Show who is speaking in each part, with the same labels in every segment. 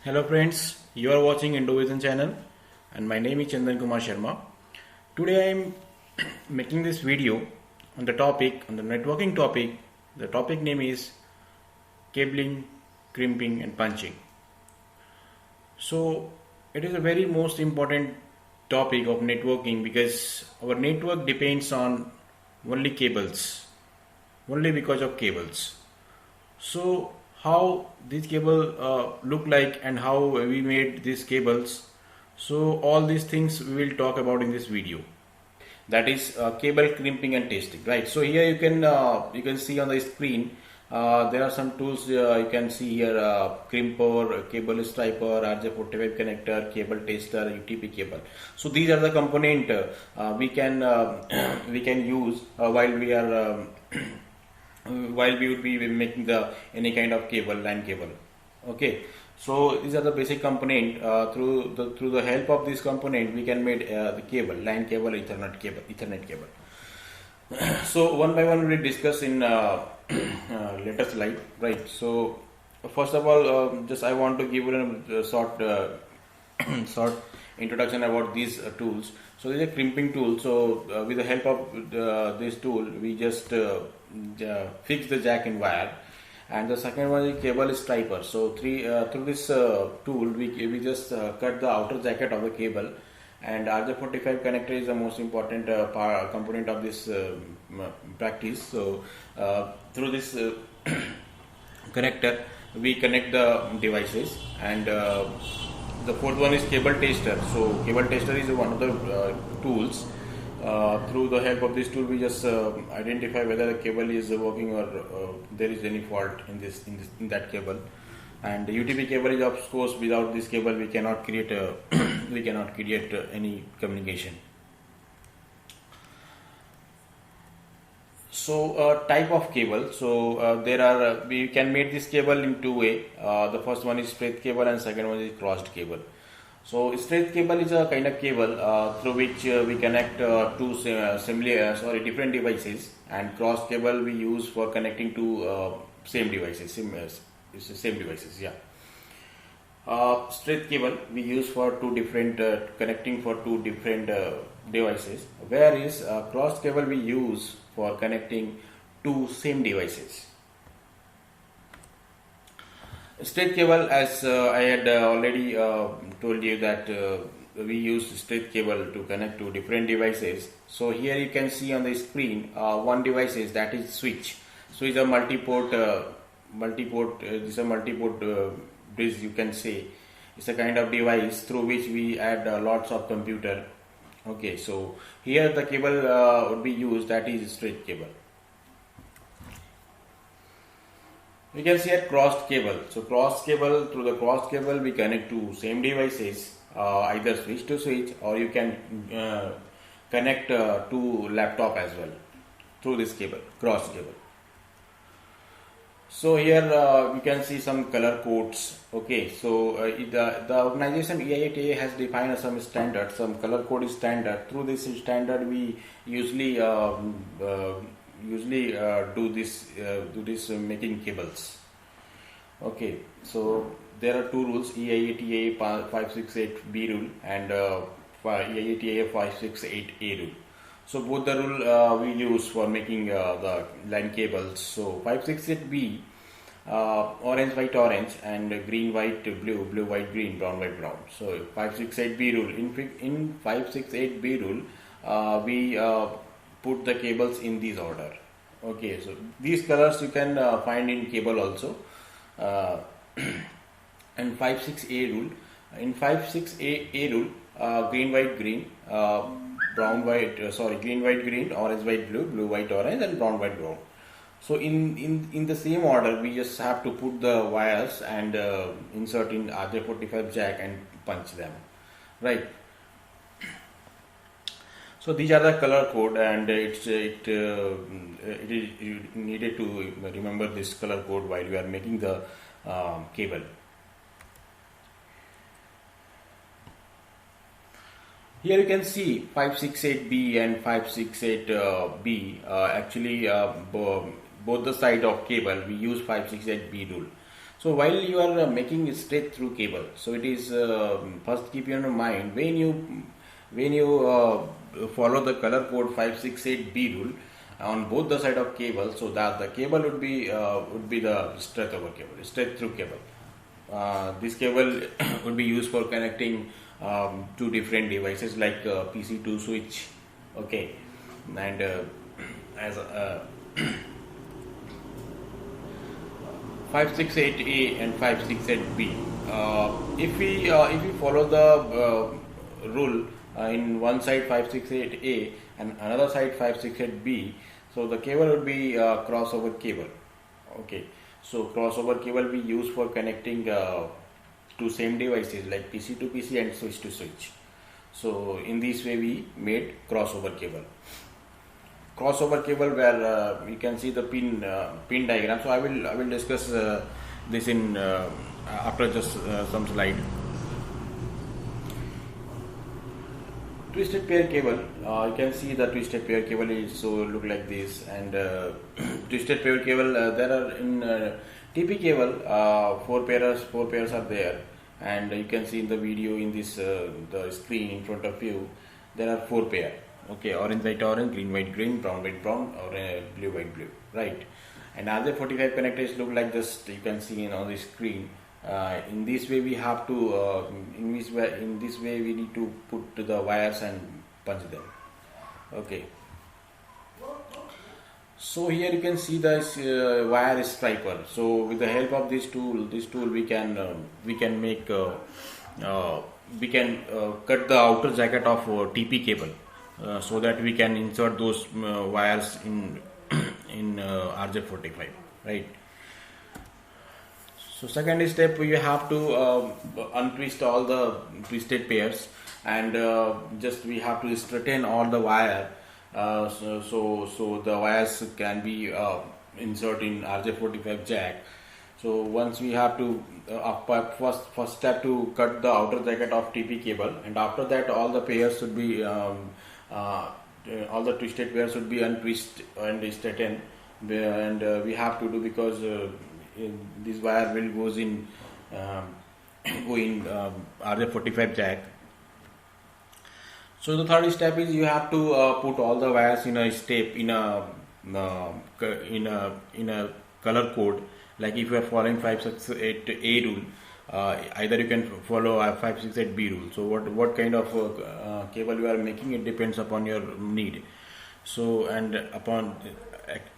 Speaker 1: Hello friends, you are watching Indovision channel and my name is Chandan Kumar Sharma. Today I am making this video on the networking topic. The topic name is cabling, crimping and punching. So it is a very most important topic of networking because our network depends on only cables, only because of cables. So how this cable look like and how we made these cables, so all these things we will talk about in this video, that is cable crimping and testing, right? So here you can see on the screen there are some tools. You can see here crimper, cable striper, RJ45 connector, cable tester, UTP cable. So these are the component we can we can use while we are while we would be making the any kind of cable, LAN cable. Okay, so these are the basic component. Through the help of this component we can make the cable, LAN cable, Ethernet cable. So one by one we will discuss in later slide, right? So first of all, just I want to give you a short short introduction about these tools. So this is a crimping tool. So with the help of this tool we just fix the jack in wire, and the second one is cable striper. So through this tool we just cut the outer jacket of the cable, and RJ45 connector is the most important component of this practice. So through this connector we connect the devices, and the fourth one is cable tester. So cable tester is one of the tools. Through the help of this tool we just identify whether the cable is working or there is any fault in that cable. And the UTP cable is, of course, without this cable we cannot create any communication. So type of cable. So there are we can make this cable in two way. The first one is straight cable and second one is crossed cable. So straight cable is a kind of cable through which we connect two different devices, and cross cable we use for connecting to same devices. Straight cable we use for two different connecting for two different devices, whereas cross cable we use for connecting two same devices. Straight cable, as I had already told you that we use straight cable to connect to different devices. So here you can see on the screen one device is, that is switch. So it's a multi-port bridge, you can say. It's a kind of device through which we add lots of computer. Okay, so here the cable would be used, that is straight cable. We can see a crossed cable. So crossed cable, through the crossed cable we connect to same devices, either switch to switch, or you can connect to laptop as well through this cable, crossed cable. So here you can see some color codes. Okay, so the organization EIATA has defined some standard, some color code is standard. Through this standard we usually do this making cables. Okay, so there are two rules, EIATA 568B rule and EIATA 568A rule. So both the rule we use for making the line cables. So 568B, orange white orange, and green white blue, blue white green, brown white brown. So 568B rule, in 568B rule we put the cables in this order. Okay, so these colors you can find in cable also. And 56A rule, in 56A rule, green white green, green white green, orange white blue, blue white orange, and brown white brown. So in the same order we just have to put the wires and insert in RJ45 jack and punch them, right? So these are the color code, and it is needed to remember this color code while we are making the cable. Here you can see 568B and 568B. Actually, both the side of cable we use 568B rule. So while you are making a straight through cable, so it is first keep in your mind when you follow the color code 568B rule on both the side of cable, so that the cable would be the straight over cable, straight through cable. This cable would be used for connecting two different devices like PC2 switch, okay, and as 568A and 568B. If we follow the rule in one side 568A and another side 568B, so the cable would be crossover cable. Okay, so crossover cable we use for connecting two same devices like PC to PC and switch to switch. So in this way we made crossover cable. Crossover cable where you can see the pin diagram. So I will discuss this in after just some slide. Twisted pair cable. You can see the twisted pair cable is so look like this, and twisted pair cable there are in TP cable four pairs are there, and you can see in the video in this the screen in front of you there are four pair. Okay, orange white orange, green white green, brown white brown, or blue white blue, right? And RJ45 connectors look like this. You can see on the screen. In this way we have to in this way we need to put the wires and punch them. Okay. So here you can see this wire striper. So with the help of this tool we can make we can cut the outer jacket of TP cable. So that we can insert those wires in RJ45, right? So second step, you have to untwist all the twisted pairs, and just we have to straighten all the wire so the wires can be insert in RJ45 jack. So once we have to first step to cut the outer jacket of TP cable, and after that all the pairs should be all the twisted pairs should be untwist and straightened, and we have to do because this wire will goes in go in RJ45 jack. So the third step is you have to put all the wires in a step in a color code. Like if you are following 568A rule, either you can follow 568B rule. So what kind of cable you are making, it depends upon your need. So and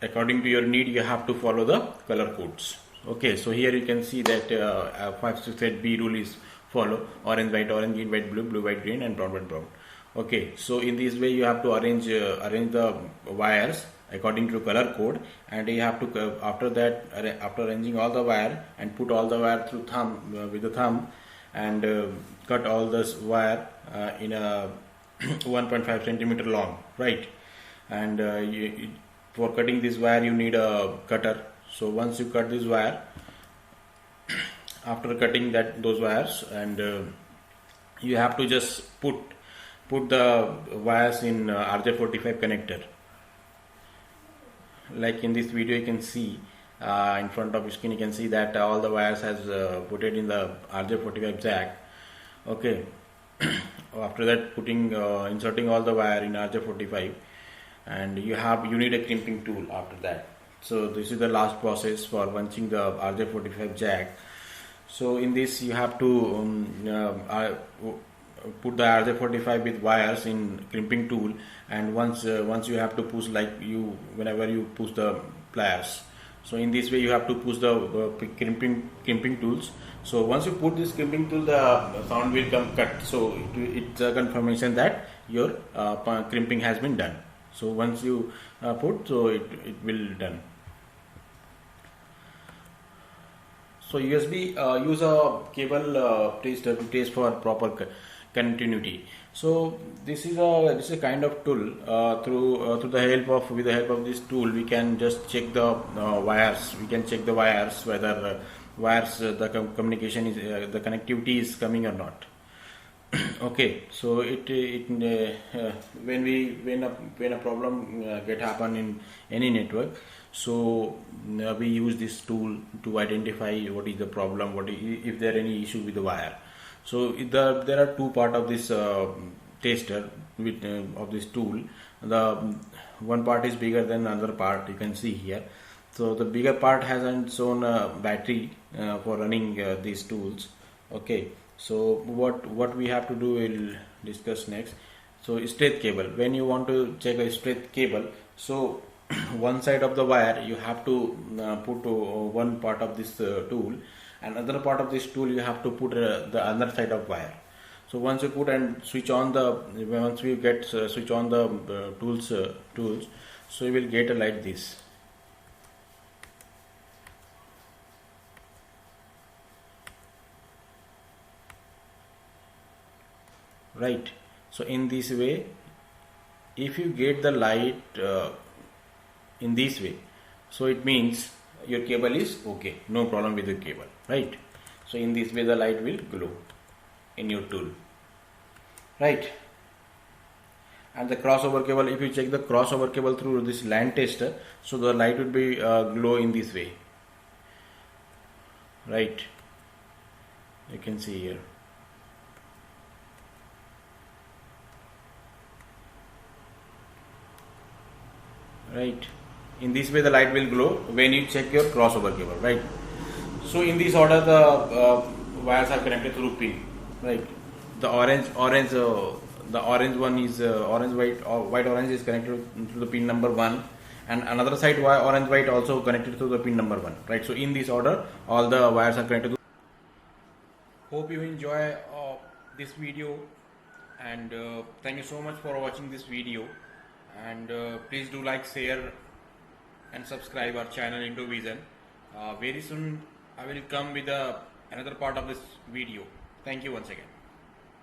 Speaker 1: according to your need you have to follow the color codes. Okay, so here you can see that 568B rule is follow orange white orange, green white blue, blue white green, and brown white brown. Okay, so in this way you have to arrange the wires according to color code, and you have to after that, after arranging all the wire and put all the wire through thumb with the thumb, and cut all this wire in a 1.5 centimeter long, right? And for cutting this wire you need a cutter. So once you cut this wire, after cutting those wires, and you have to just put the wires in RJ45 connector. Like in this video you can see in front of your screen, you can see that all the wires has put it in the RJ45 jack. Okay. After that, inserting all the wire in RJ45, and you need a crimping tool after that. So this is the last process for punching the RJ45 jack. So in this you have to put the RJ45 with wires in crimping tool, and once you have to push whenever you push the pliers. So in this way you have to push the crimping tools. So once you put this crimping tool, the sound will come cut. So it's a confirmation that your crimping has been done. So once you put, so it will done. So USB use a cable test for proper continuity. So this is a kind of tool. With the help of this tool, we can just check the wires. We can check the wires whether the communication is the connectivity is coming or not. Okay, so when a problem get happen in any network, So we use this tool to identify what is the problem, if there are any issue with the wire. So there are two part of this tester with of this tool. The one part is bigger than another part, you can see here. So the bigger part has its own battery for running these tools. Okay, so what we have to do, we'll discuss next. So straight cable, when you want to check a straight cable, so one side of the wire you have to put one part of this tool, and other part of this tool you have to put the other side of wire. So once you put and switch on once we get switch on the tools, so you will get a like this. Right. So in this way, if you get the light in this way, so it means your cable is okay, no problem with your cable, right? So in this way the light will glow in your tool, right? And the crossover cable, if you check the crossover cable through this LAN tester, so the light would be glow in this way, right? You can see here. Right, in this way the light will glow when you check your crossover cable, right? So in this order the wires are connected through pin, right? The orange one is orange white, or white orange is connected to the pin number 1, and another side orange white also connected to the pin number 1, right? So in this order all the wires are connected to. Hope you enjoy this video, and thank you so much for watching this video, and please do like, share and subscribe our channel Indovision. Very soon I will come with another part of this video. Thank you once again.